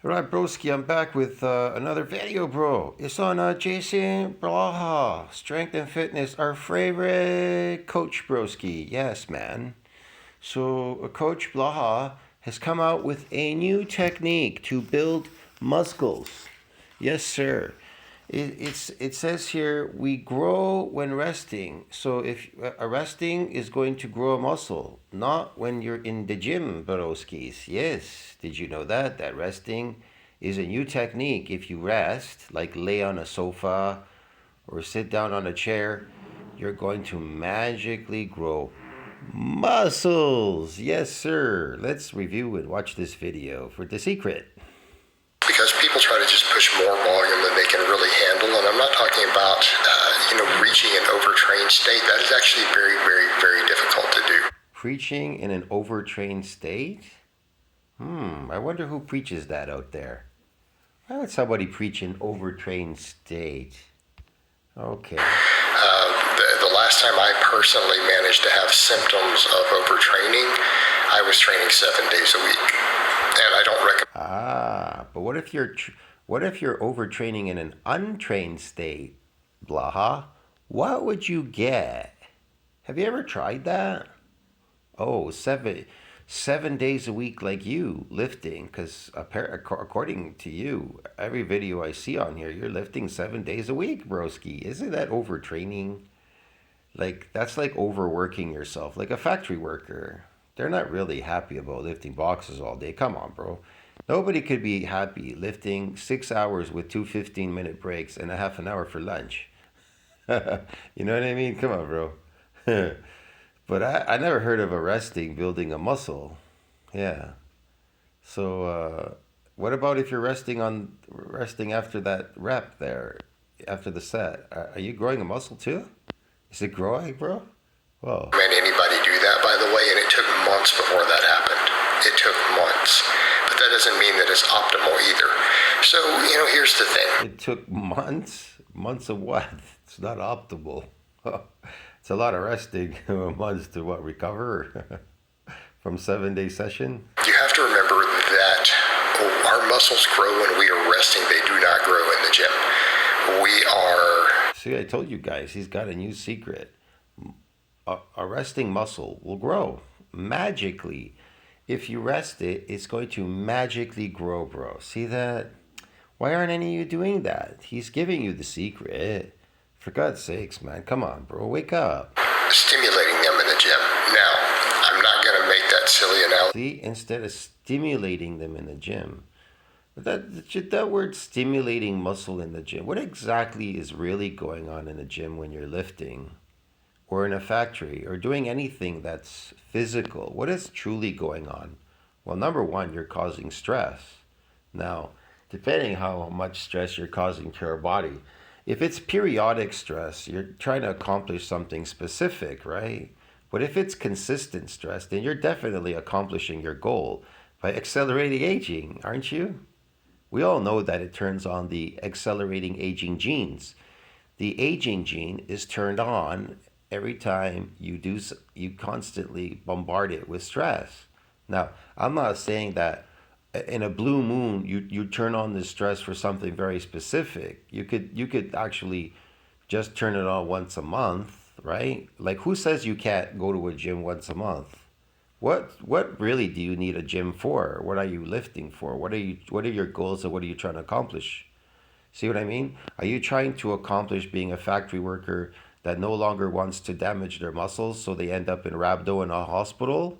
Alright, broski, I'm back with another video, bro. It's on Jason Blaha, Strength and Fitness, our favorite coach, broski. Yes, man. So, Coach Blaha has come out with a new technique to build muscles. Yes, sir. It says here we grow when resting. So if resting is going to grow a muscle, not when you're in the gym, broskis. Yes, did you know that resting is a new technique? If you rest, like lay on a sofa or sit down on a chair, you're going to magically grow muscles. Yes, sir. Let's review and watch this video for the secret. Because people try to just push more volume than they can really handle, and I'm not talking about, reaching an overtrained state. That is actually very, very, very difficult to do. Preaching in an overtrained state? I wonder who preaches that out there. Why would somebody preach an overtrained state? Okay. The last time I personally managed to have symptoms of overtraining, I was training 7 days a week, and I don't recommend. But what if you're overtraining in an untrained state, Blaha? What would you get? Have you ever tried that? Oh, seven days a week like you lifting, because according to you, every video I see on here, you're lifting 7 days a week, broski. Isn't that overtraining? Like, that's like overworking yourself, like a factory worker. They're not really happy about lifting boxes all day. Come on, bro. Nobody could be happy lifting 6 hours with two 15-minute breaks and a half an hour for lunch. You know what I mean? Come on, bro. But I never heard of resting building a muscle. Yeah. So what about if you're resting after that rep there, after the set? Are you growing a muscle too? Is it growing, bro? Whoa. Recommend anybody do that, by the way, and it took months before that happened. It took months. But that doesn't mean that it's optimal either. So, here's the thing. It took months? Months of what? It's not optimal. It's a lot of resting. Months to what, recover from 7-day session? You have to remember that our muscles grow when we are resting. They do not grow in the gym. See, I told you guys, he's got a new secret. A resting muscle will grow magically. If you rest it, it's going to magically grow, bro. See that? Why aren't any of you doing that? He's giving you the secret. For God's sakes, man. Come on, bro. Wake up. Stimulating them in the gym. Now, I'm not going to make that silly analogy. See, instead of stimulating them in the gym. That word stimulating muscle in the gym, what exactly is really going on in the gym when you're lifting or in a factory or doing anything that's physical? What is truly going on? Well, number one, you're causing stress. Now, depending how much stress you're causing to your body, if it's periodic stress, you're trying to accomplish something specific, right? But if it's consistent stress, then you're definitely accomplishing your goal by accelerating aging, aren't you? We all know that it turns on the accelerating aging genes. The aging gene is turned on every time you constantly bombard it with stress. Now, I'm not saying that in a blue moon you turn on the stress for something very specific. You could actually just turn it on once a month, right? Like, who says you can't go to a gym once a month? What really do you need a gym for? What are you lifting for? What are your goals and what are you trying to accomplish? See what I mean? Are you trying to accomplish being a factory worker that no longer wants to damage their muscles so they end up in rhabdo in a hospital?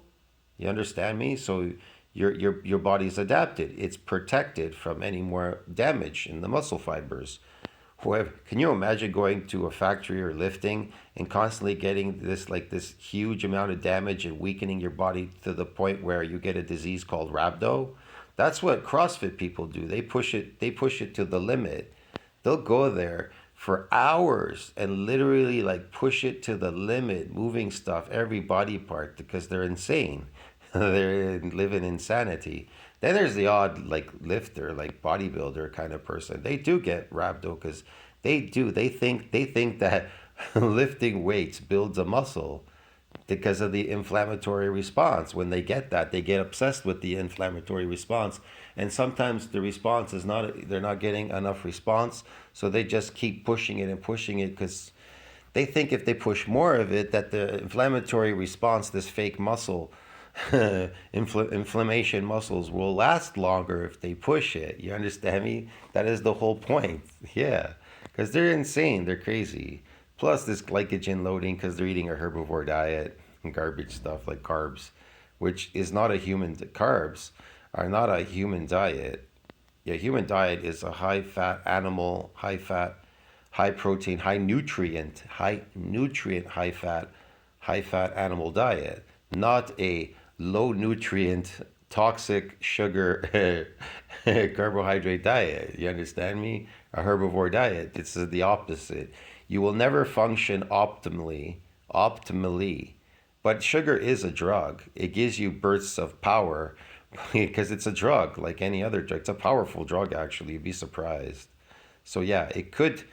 You understand me? So your body's adapted. It's protected from any more damage in the muscle fibers. Can you imagine going to a factory or lifting and constantly getting this huge amount of damage and weakening your body to the point where you get a disease called rhabdo? That's what CrossFit people do. They push it to the limit. They'll go there for hours and literally push it to the limit, moving stuff, every body part, because they're insane. They're living insanity. Then there's the odd lifter, bodybuilder kind of person. They do get rhabdo because they think that lifting weights builds a muscle. because of the inflammatory response. When they get that, they get obsessed with the inflammatory response. And sometimes the response is not, they're not getting enough response. So they just keep pushing it and pushing it because they think if they push more of it, that the inflammatory response, this fake muscle, inflammation muscles will last longer if they push it. You understand me? That is the whole point. Yeah, because they're insane. They're crazy. Plus this glycogen loading because they're eating a herbivore diet and garbage stuff like carbs, which is not a human. Carbs are not a human diet. Yeah, human diet is a high fat animal, high fat, high protein, high nutrient, high fat animal diet, not a low nutrient, toxic sugar carbohydrate diet. You understand me? A herbivore diet. It's the opposite. You will never function optimally. But sugar is a drug. It gives you bursts of power because it's a drug like any other drug. It's a powerful drug actually. You'd be surprised. So yeah, it could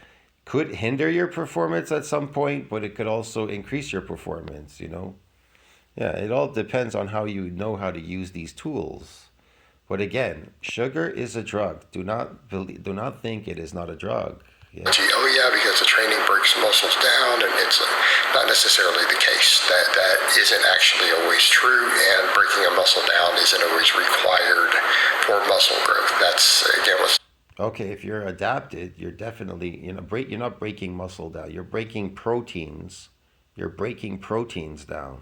hinder your performance at some point, but it could also increase your performance, you know? Yeah, it all depends on how you know how to use these tools. But again, sugar is a drug. Do not think it is not a drug. Yeah. Oh yeah, because the training breaks muscles down, and it's not necessarily the case. That isn't actually always true, and breaking a muscle down isn't always required for muscle growth. That's again what's Okay, if you're adapted, you're definitely, you're not breaking muscle down. You're breaking proteins. You're breaking proteins down.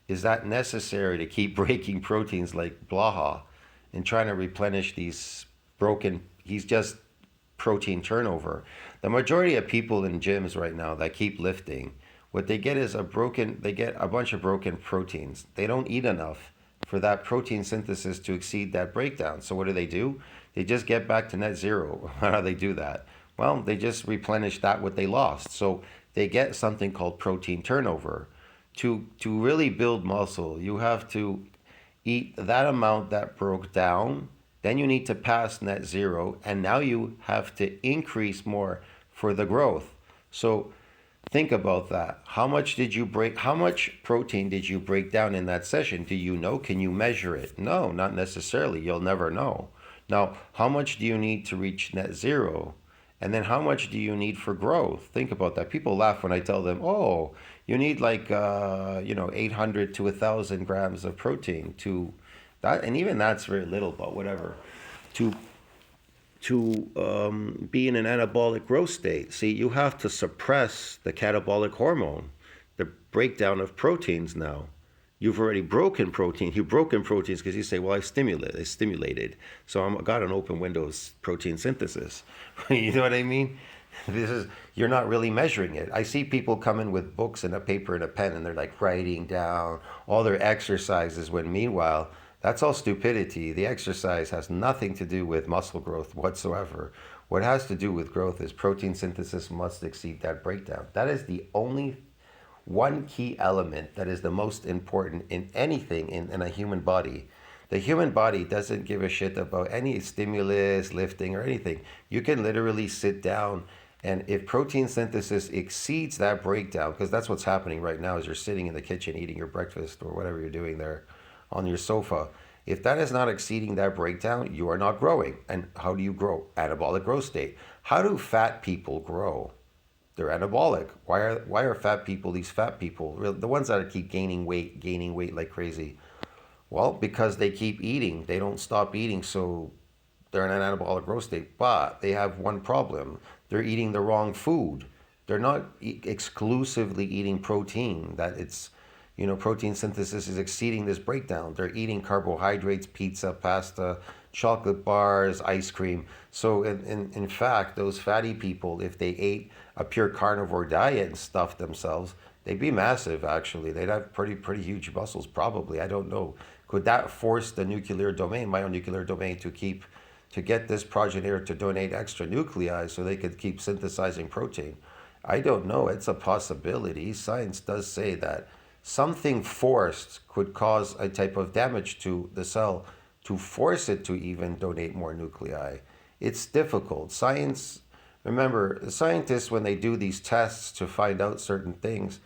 Is that necessary to keep breaking proteins like Blaha and trying to replenish these broken, he's just protein turnover. The majority of people in gyms right now that keep lifting, what they get is they get a bunch of broken proteins. They don't eat enough for that protein synthesis to exceed that breakdown. So what do? They just get back to net zero. How do they do that? Well, they just replenish that what they lost. So they get something called protein turnover. To really build muscle, you have to eat that amount that broke down. Then you need to pass net zero, and now you have to increase more for the growth. So think about that. How much protein did you break down in that session? Do you know? Can you measure it? No, not necessarily. You'll never know. Now, how much do you need to reach net zero? And then how much do you need for growth? Think about that. People laugh when I tell them, oh, you need like, 800 to 1,000 grams of protein to that. And even that's very little, but whatever. To be in an anabolic growth state. See, you have to suppress the catabolic hormone, the breakdown of proteins now. You've already broken protein. You've broken proteins because you say, well, I stimulated. So I got an open windows protein synthesis. You know what I mean? You're not really measuring it. I see people come in with books and a paper and a pen and they're like writing down all their exercises when meanwhile, that's all stupidity. The exercise has nothing to do with muscle growth whatsoever. What has to do with growth is protein synthesis must exceed that breakdown. That is the only one key element that is the most important in anything in a human body. The human body doesn't give a shit about any stimulus, lifting, or anything. You can literally sit down, and if protein synthesis exceeds that breakdown, because that's what's happening right now as you're sitting in the kitchen eating your breakfast or whatever you're doing there on your sofa, if that is not exceeding that breakdown, you are not growing. And how do you grow? Anabolic growth state. How do fat people grow? They're anabolic. Why are fat people these fat people? The ones that keep gaining weight like crazy. Well, because they keep eating. They don't stop eating, so they're in an anabolic growth state. But they have one problem. They're eating the wrong food. They're not exclusively eating protein. Protein synthesis is exceeding this breakdown. They're eating carbohydrates, pizza, pasta, chocolate bars, ice cream. So in fact, those fatty people, if they ate a pure carnivore diet and stuffed themselves, they'd be massive actually. They'd have pretty huge muscles probably. I don't know. Could that force the nuclear domain, myonuclear domain, to get this progenitor to donate extra nuclei so they could keep synthesizing protein? I don't know. It's a possibility. Science does say that something forced could cause a type of damage to the cell to force it to even donate more nuclei. It's difficult. Remember, scientists, when they do these tests to find out certain things,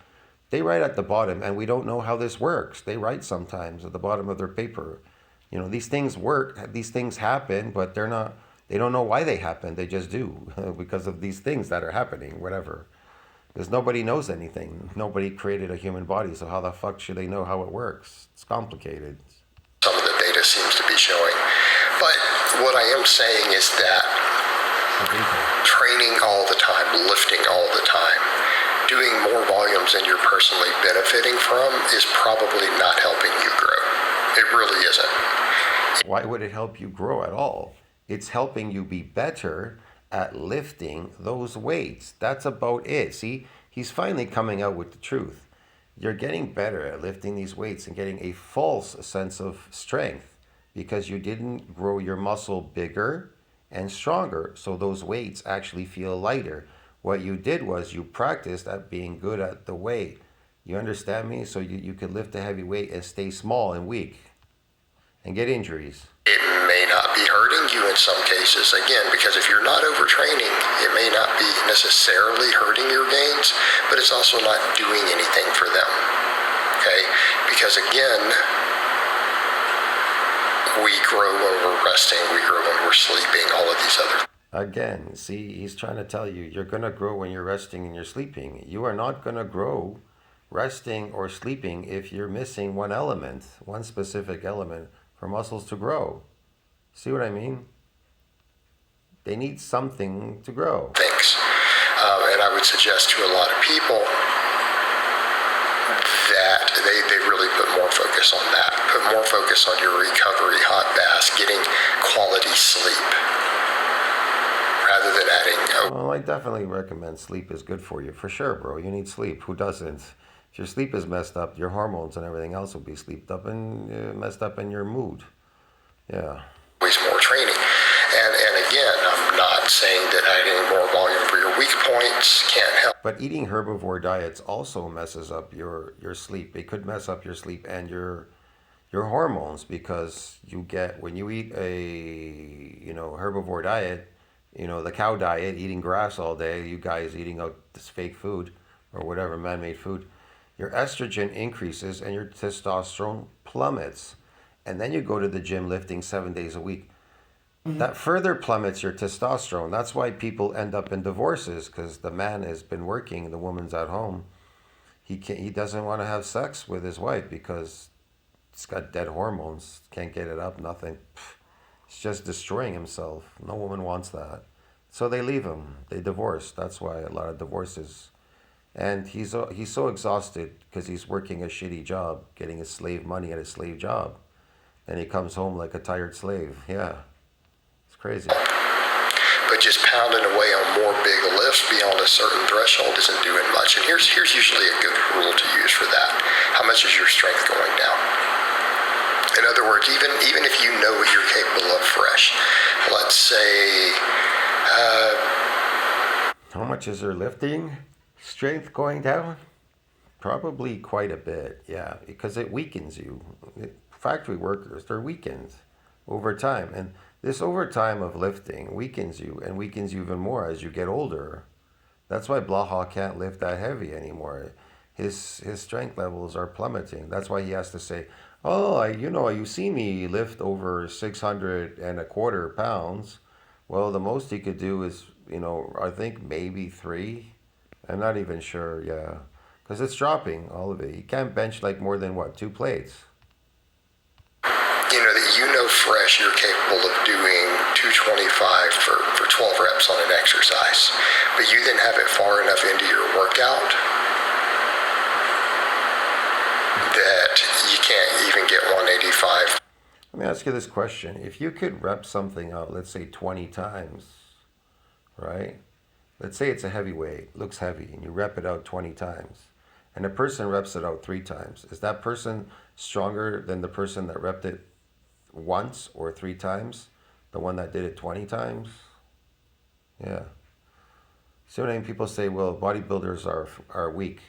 They write at the bottom, and we don't know how this works. They write sometimes at the bottom of their paper. These things work, these things happen, but they don't know why they happen. They just do because of these things that are happening, whatever. Because nobody knows anything. Nobody created a human body, so how the fuck should they know how it works? It's complicated. Some of the data seems to be showing. But what I am saying is that training all the time, lifting all the time, doing more volumes than you're personally benefiting from is probably not helping you grow. It really isn't. Why would it help you grow at all? It's helping you be better at lifting those weights. That's about it. See, he's finally coming out with the truth. You're getting better at lifting these weights and getting a false sense of strength because you didn't grow your muscle bigger and stronger, so those weights actually feel lighter. What you did was you practiced at being good at the weight. You understand me? So you could lift a heavy weight and stay small and weak and get injuries. It may not be hurting you in some cases, again, because if you're not overtraining, it may not be necessarily hurting your gains, but it's also not doing anything for them. Okay? Because again, we grow when we're resting, we grow when we're sleeping, all of these other. Again, see, he's trying to tell you you're going to grow when you're resting and you're sleeping. You are not going to grow resting or sleeping if you're missing one element, one specific element for muscles to grow. See what I mean? They need something to grow. Things. And I would suggest to a lot of people that they really put more focus on that. Put more focus on your recovery, hot baths, getting quality sleep, rather than adding. Well, I definitely recommend sleep is good for you. For sure, bro. You need sleep. Who doesn't? If your sleep is messed up, your hormones and everything else will be sleeped up and messed up in your mood. Yeah. Always more training. And again, I'm not saying that adding more volume for your weak points can't help. But eating herbivore diets also messes up your sleep. It could mess up your sleep and your hormones because you get when you eat a herbivore diet, the cow diet, eating grass all day, you guys eating out this fake food or whatever man-made food, your estrogen increases and your testosterone plummets. And then you go to the gym lifting 7 days a week. That further plummets your testosterone. That's why people end up in divorces because the man has been working, the woman's at home. He doesn't want to have sex with his wife because it's got dead hormones. Can't get it up, nothing. He's just destroying himself. No woman wants that. So they leave him. They divorce. That's why a lot of divorces. And he's so exhausted because he's working a shitty job, getting his slave money at a slave job. And he comes home like a tired slave. Yeah. Crazy. But just pounding away on more big lifts beyond a certain threshold isn't doing much. And here's usually a good rule to use for that. How much is your strength going down? In other words, even if you know what you're capable of fresh, let's say... How much is your lifting strength going down? Probably quite a bit, yeah, because it weakens you. Factory workers, they're weakened over time. And this overtime of lifting weakens you and weakens you even more as you get older. That's why Blaha can't lift that heavy anymore. His strength levels are plummeting. That's why he has to say, "Oh, you see me lift over 600 and a quarter pounds." Well, the most he could do is, I think maybe 3. I'm not even sure, yeah. Because it's dropping, all of it. He can't bench like more than, 2 plates? Fresh, you're capable of doing 225 for 12 reps on an exercise. But you then have it far enough into your workout that you can't even get 185. Let me ask you this question. If you could rep something out, let's say 20 times, right? Let's say it's a heavy weight, looks heavy, and you rep it out 20 times. And a person reps it out 3 times. Is that person stronger than the person that repped it once or 3 times? The one that did it 20 times? Yeah. See what I mean? People say, well, bodybuilders are weak.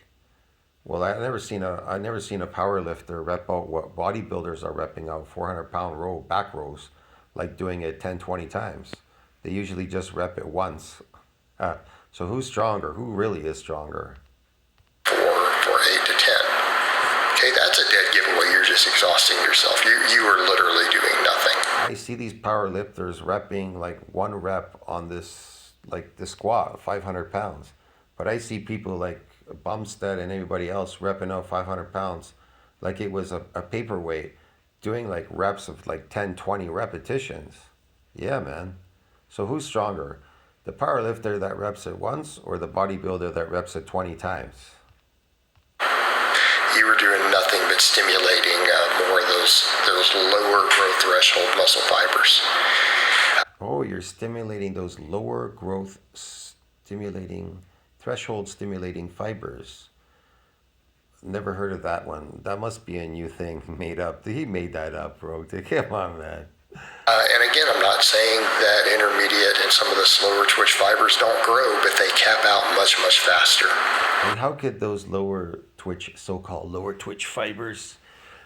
Well, I never seen a power lifter rep out what bodybuilders are repping out, 400-pound back rows, like doing it 10, 20 times. They usually just rep it once. So who's stronger? Who really is stronger? For 8 to just exhausting yourself. You are literally doing nothing. I see these power lifters repping like one rep on this, like the squat, 500 pounds. But I see people like Bumstead and everybody else repping out 500 pounds like it was a paperweight, doing like reps of like 10, 20 repetitions. Yeah, man. So who's stronger? The power lifter that reps it once or the bodybuilder that reps it 20 times? You were doing nothing but stimulating more of those lower growth threshold muscle fibers. Oh, you're stimulating those lower growth threshold stimulating fibers. Never heard of that one. That must be a new thing made up. He made that up, bro. Come on, man. And again, I'm not saying that intermediate and some of the slower twitch fibers don't grow, but they cap out much, much faster. And how could those so-called lower twitch fibers,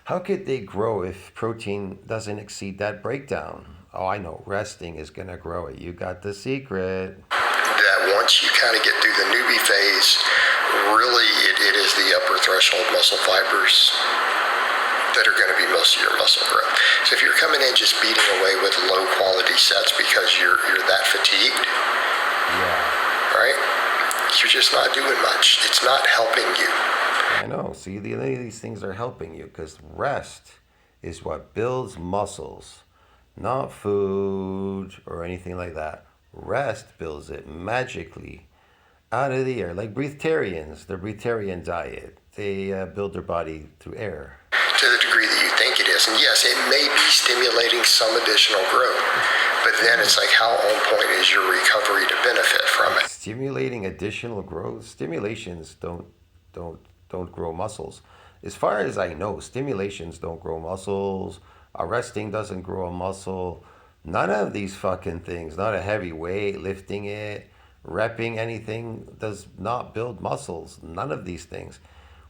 how could they grow if protein doesn't exceed that breakdown? Oh, I know. Resting is going to grow it. You got the secret. That once you kind of get through the newbie phase, really it is the upper threshold muscle fibers that are going to be most of your muscle growth. So if you're coming in just beating away with low quality sets because you're that fatigued, Yeah. right? You're just not doing much. It's not helping you. I know. See, these things are helping you because rest is what builds muscles, not food or anything like that. Rest builds it magically out of the air, like breatharians, the breatharian diet. They build their body through air. To the degree that you think it is. And yes, it may be stimulating some additional growth, but then it's like how on point is your recovery to benefit from it? Stimulating additional growth. Stimulations don't grow muscles. As far as I know, stimulations don't grow muscles. Resting doesn't grow a muscle. None of these fucking things, not a heavy weight, lifting it, repping anything, does not build muscles. None of these things.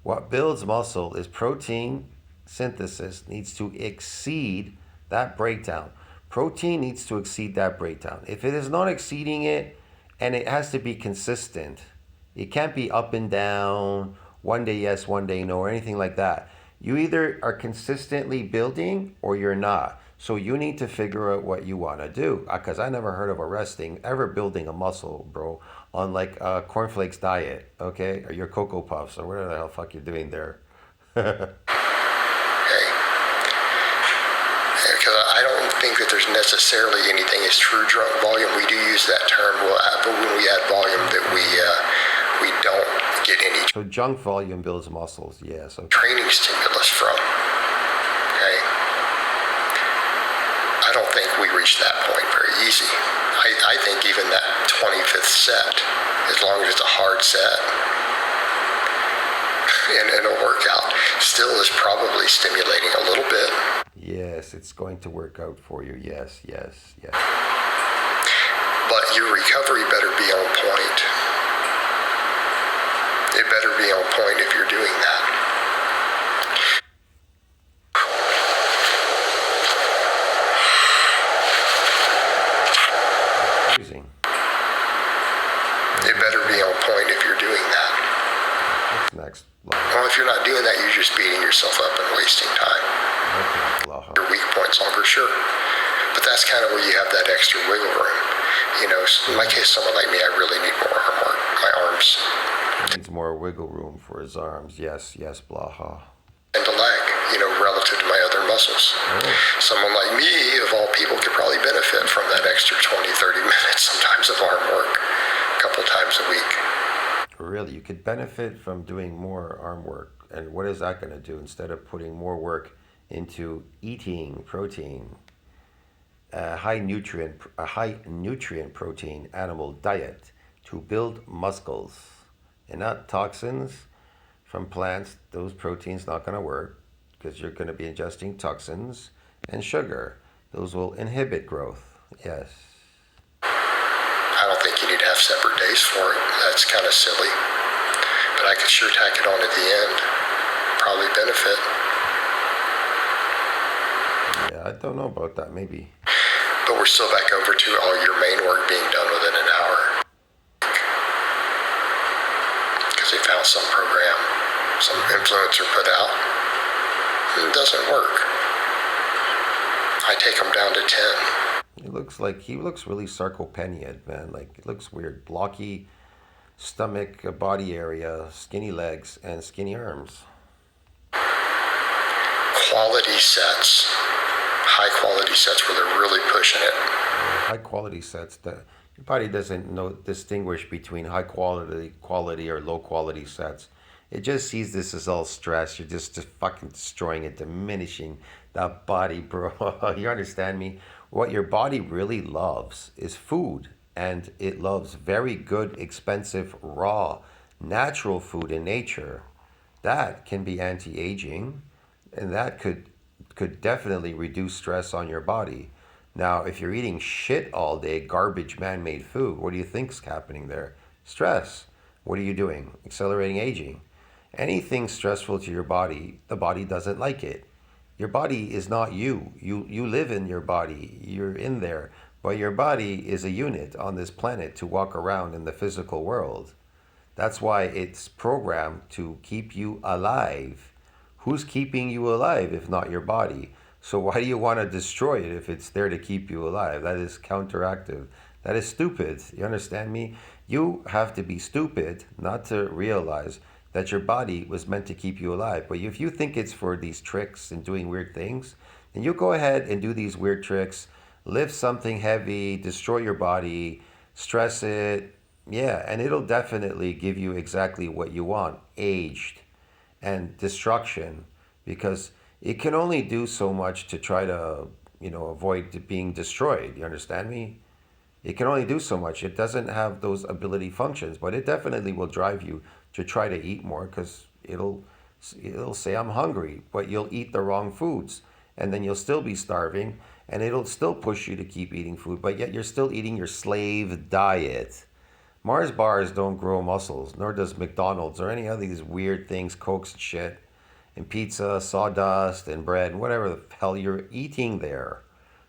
What builds muscle is protein synthesis needs to exceed that breakdown. Protein needs to exceed that breakdown. If it is not exceeding it, and it has to be consistent, it can't be up and down, one day yes, one day no, or anything like that. You either are consistently building or you're not. So you need to figure out what you want to do. Because I never heard of a resting, ever building a muscle, bro, on like a cornflakes diet, okay? Or your Cocoa Puffs, or whatever the hell fuck you're doing there. Because I don't think that there's necessarily anything as true drunk volume. We do use that term, but when we add volume, that we don't get any So junk volume builds muscles, yes. Okay. training stimulus from. Okay, I don't think we reach that point very easy. I think even that 25th set, as long as it's a hard set and a workout, still is probably stimulating a little bit. Yes, it's going to work out for you. Yes. But your recovery better be on point. It better be on point if you're doing that. Amazing. It better be on point if you're doing that. What's next? Well, if you're not doing that, you're just beating yourself up and wasting time. Okay, Blaha. Your weak point's longer, sure. But that's kind of where you have that extra wiggle room. You know, in my case, someone like me, I really need more arm work. My arms He needs more wiggle room for his arms. Yes, Blaha. and the leg, you know, relative to my other muscles. Oh. Someone like me, of all people, could probably benefit from that extra 20, 30 minutes sometimes of arm work a couple times a week. Really, you could benefit from doing more arm work. And what is that going to do? Instead of putting more work into eating protein, a high nutrient protein animal diet to build muscles and not toxins from plants. Those proteins not going to work because you're going to be ingesting toxins and sugar. Those will inhibit growth. Yes. I don't think you need to have separate days for it. That's kind of silly. But I could sure tack it on at the end. Probably benefit. Yeah, I don't know about that. Maybe. But we're still back over to all your main work being done within an hour. Because they found some program, some influencer put out. It doesn't work. I take them down to 10. He looks really sarcopeniad, man. Like, it looks weird. Blocky stomach, body area, skinny legs, and skinny arms. Quality sets, high quality sets where they're really pushing it. High quality sets. Your body doesn't distinguish between high quality or low quality sets. It just sees this as all stress. You're just fucking destroying it, diminishing that body, bro. You understand me? What your body really loves is food, and it loves very good, expensive, raw, natural food in nature. That can be anti-aging, and that could definitely reduce stress on your body. Now, if you're eating shit all day, garbage man-made food, what do you think's happening there? Stress. What are you doing? Accelerating aging. Anything stressful to your body, the body doesn't like it. Your body is not you. You live in your body. You're in there. But your body is a unit on this planet to walk around in the physical world. That's why it's programmed to keep you alive. Who's keeping you alive if not your body? So why do you want to destroy it if it's there to keep you alive? That is counteractive. That is stupid. You understand me? You have to be stupid not to realize that your body was meant to keep you alive. But if you think it's for these tricks and doing weird things, then you go ahead and do these weird tricks, lift something heavy, destroy your body, stress it. Yeah, and it'll definitely give you exactly what you want, aged and destruction, because it can only do so much to try to, avoid being destroyed. You understand me? It can only do so much. It doesn't have those ability functions, but it definitely will drive you to try to eat more because it'll say I'm hungry, but you'll eat the wrong foods, and then you'll still be starving, and it'll still push you to keep eating food, but yet you're still eating your slave diet. Mars bars don't grow muscles, nor does McDonald's or any of these weird things, Cokes and shit, and pizza, sawdust, and bread, and whatever the hell you're eating there.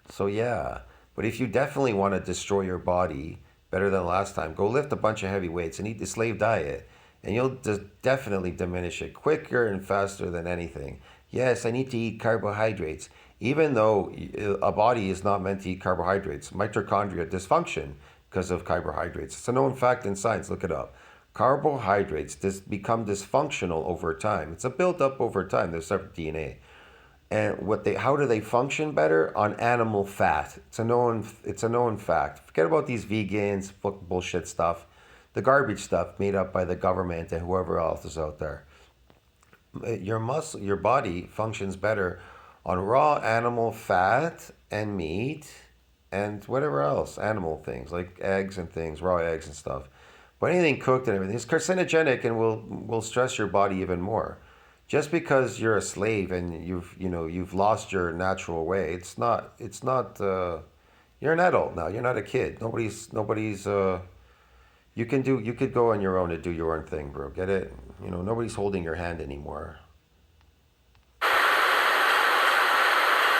So yeah, but if you definitely want to destroy your body better than last time, go lift a bunch of heavy weights and eat the slave diet, and you'll definitely diminish it quicker and faster than anything. Yes, I need to eat carbohydrates, even though a body is not meant to eat carbohydrates. Mitochondria dysfunction because of carbohydrates. It's a known fact in science. Look it up. Carbohydrates become dysfunctional over time. It's a built up over time. There's separate DNA. And how do they function better? On animal fat. It's a known fact. Forget about these vegans, bullshit stuff, the garbage stuff made up by the government and whoever else is out there. Your body functions better on raw animal fat and meat and whatever else, animal things like eggs and things, raw eggs and stuff. But anything cooked and everything is carcinogenic and will stress your body even more. Just because you're a slave and you've lost your natural way, it's not. You're an adult now. You're not a kid. Nobody's. You could go on your own and do your own thing, bro. Get it? Nobody's holding your hand anymore.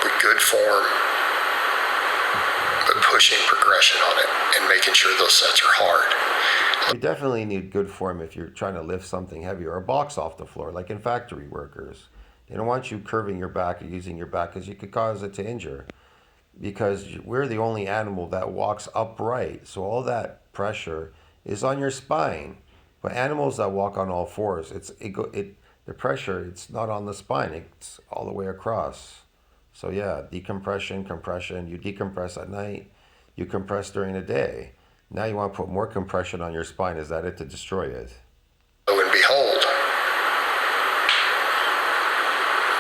With good form, but pushing progression on it and making sure those sets are hard. You definitely need good form if you're trying to lift something heavy or a box off the floor, like in factory workers. They don't want you curving your back or using your back because you could cause it to injure. Because we're the only animal that walks upright, so all that pressure is on your spine. But animals that walk on all fours, the pressure it's not on the spine; it's all the way across. So yeah, decompression, compression. You decompress at night, you compress during the day. Now you want to put more compression on your spine. Is that it to destroy it? Lo and behold,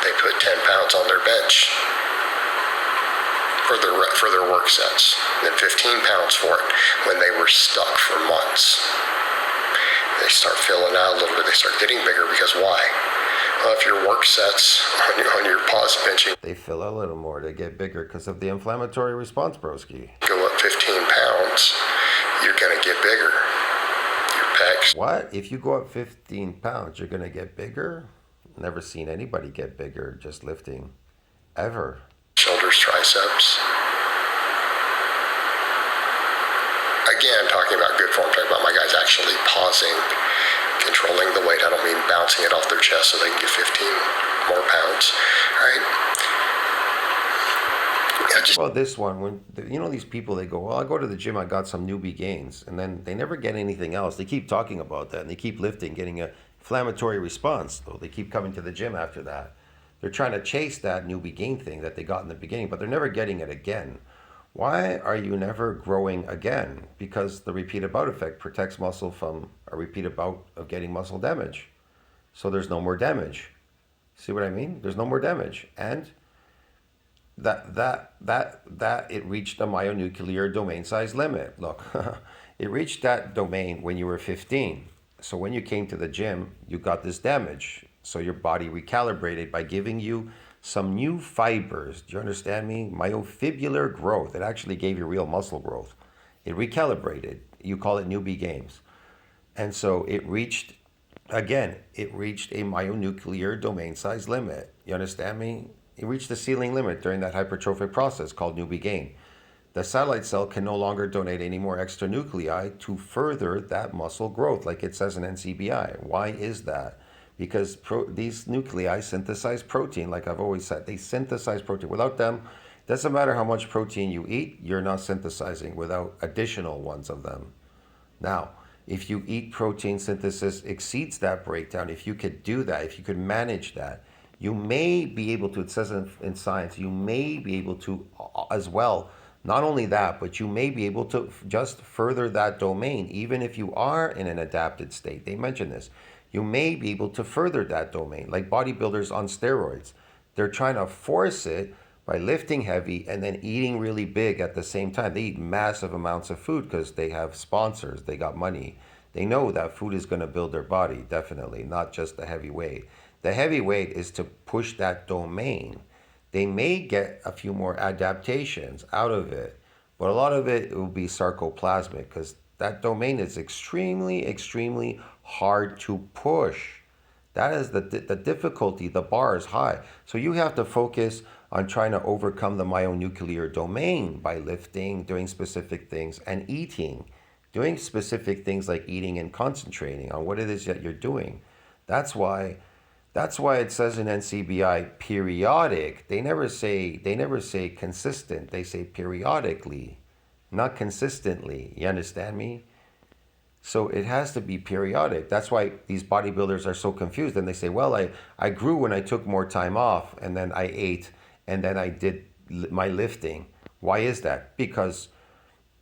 they put 10 pounds on their bench for their work sets, then 15 pounds for it when they were stuck for months. They start filling out a little bit. They start getting bigger because why? Well, if your work sets on your pause benching, they fill a little more. They get bigger because of the inflammatory response, broski. Go up 15 pounds, you're going to get bigger. Your pecs. What? If you go up 15 pounds, you're going to get bigger? Never seen anybody get bigger just lifting. Ever. Shoulders, triceps. Again, talking about good form, talking about my guys actually pausing controlling the weight. I don't mean bouncing it off their chest so they can get 15 more pounds, right? Well, this one, these people, they go, well, I go to the gym, I got some newbie gains, and then they never get anything else. They keep talking about that, and they keep lifting, getting a inflammatory response. So they keep coming to the gym after that. They're trying to chase that newbie gain thing that they got in the beginning, but they're never getting it again. Why are you never growing again? Because the repeated bout effect protects muscle from a repeated bout of getting muscle damage. So there's no more damage. See what I mean? There's no more damage. And that it reached the myonuclear domain size limit. Look, it reached that domain when you were 15. So when you came to the gym, you got this damage. So your body recalibrated by giving you some new fibers. Do you understand me? Myofibrillar growth. It actually gave you real muscle growth. It recalibrated. You call it newbie gains. And so it reached a myonuclear domain size limit. You understand me? It reached the ceiling limit during that hypertrophic process called newbie gain. The satellite cell can no longer donate any more extra nuclei to further that muscle growth, like it says in NCBI. Why is that? Because these nuclei synthesize protein, like I've always said. They synthesize protein. Without them, it doesn't matter how much protein you eat, you're not synthesizing without additional ones of them. Now, if you eat protein synthesis exceeds that breakdown, if you could do that, if you could manage that, you may be able to, it says in science, you may be able to as well, not only that, but you may be able to just further that domain, even if you are in an adapted state. They mention this. You may be able to further that domain, like bodybuilders on steroids. They're trying to force it by lifting heavy and then eating really big at the same time. They eat massive amounts of food because they have sponsors, they got money. They know that food is going to build their body, definitely, not just the heavy weight. The heavy weight is to push that domain. They may get a few more adaptations out of it, but a lot of it will be sarcoplasmic because that domain is extremely, extremely hard to push. That is the difficulty. The bar is high. So you have to focus on trying to overcome the myonuclear domain by lifting, doing specific things, and eating. Doing specific things like eating and concentrating on what it is that you're doing. That's why it says in NCBI periodic. They never say consistent. They say periodically, not consistently. You understand me? So it has to be periodic. That's why these bodybuilders are so confused. And they say, well, I grew when I took more time off, and then I ate, and then I did my lifting. Why is that? Because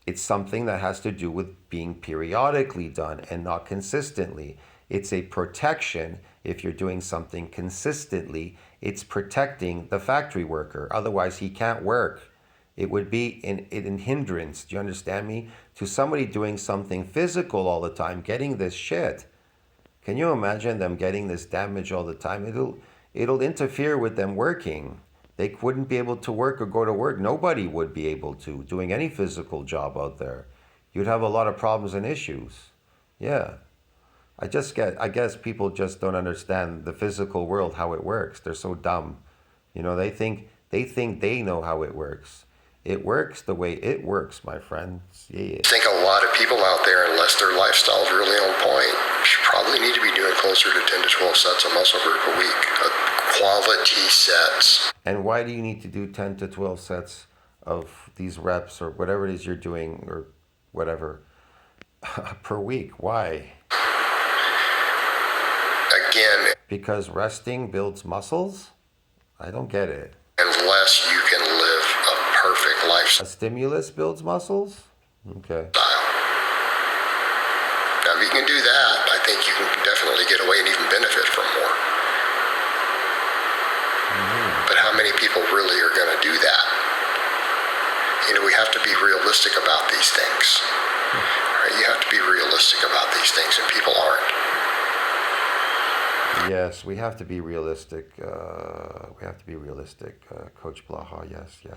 it's something that has to do with being periodically done and not consistently. It's a protection. If you're doing something consistently, it's protecting the factory worker. Otherwise, he can't work. It would be in hindrance, do you understand me? To somebody doing something physical all the time, getting this shit. Can you imagine them getting this damage all the time? It'll interfere with them working. They wouldn't be able to work or go to work. Nobody would be able to, doing any physical job out there. You'd have a lot of problems and issues. Yeah. I guess people just don't understand the physical world, how it works. They're so dumb. They think they know how it works. It works the way it works, my friends. Yeah. I think a lot of people out there, unless their lifestyle is really on point, probably need to be doing closer to 10 to 12 sets of muscle group a week. Quality sets. And why do you need to do 10 to 12 sets of these reps or whatever it is you're doing or whatever per week? Why? Again, because resting builds muscles? I don't get it. Unless you can live a perfect lifestyle. A stimulus builds muscles? Okay. Now, if you can do that, I think you can definitely get away and even benefit from more. But how many people really are going to do that? We have to be realistic about these things. Right? You have to be realistic about these things, and people aren't. Yes, we have to be realistic. Coach Blaha, yes. Okay.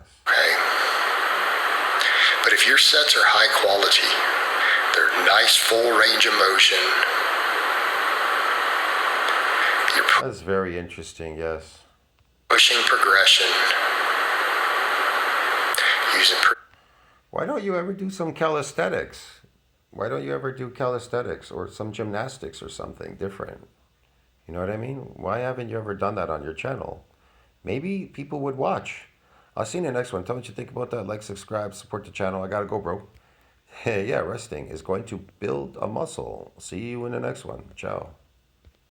But if your sets are high quality, they're nice full range of motion. That's very interesting, yes. Pushing progression. Using Why don't you ever do some calisthenics? Why don't you ever do calisthenics or some gymnastics or something different? You know what I mean? Why haven't you ever done that on your channel? Maybe people would watch. I'll see you in the next one. Tell me what you think about that. Like, subscribe, support the channel. I gotta go, bro. Hey, yeah, resting is going to build a muscle. See you in the next one. Ciao.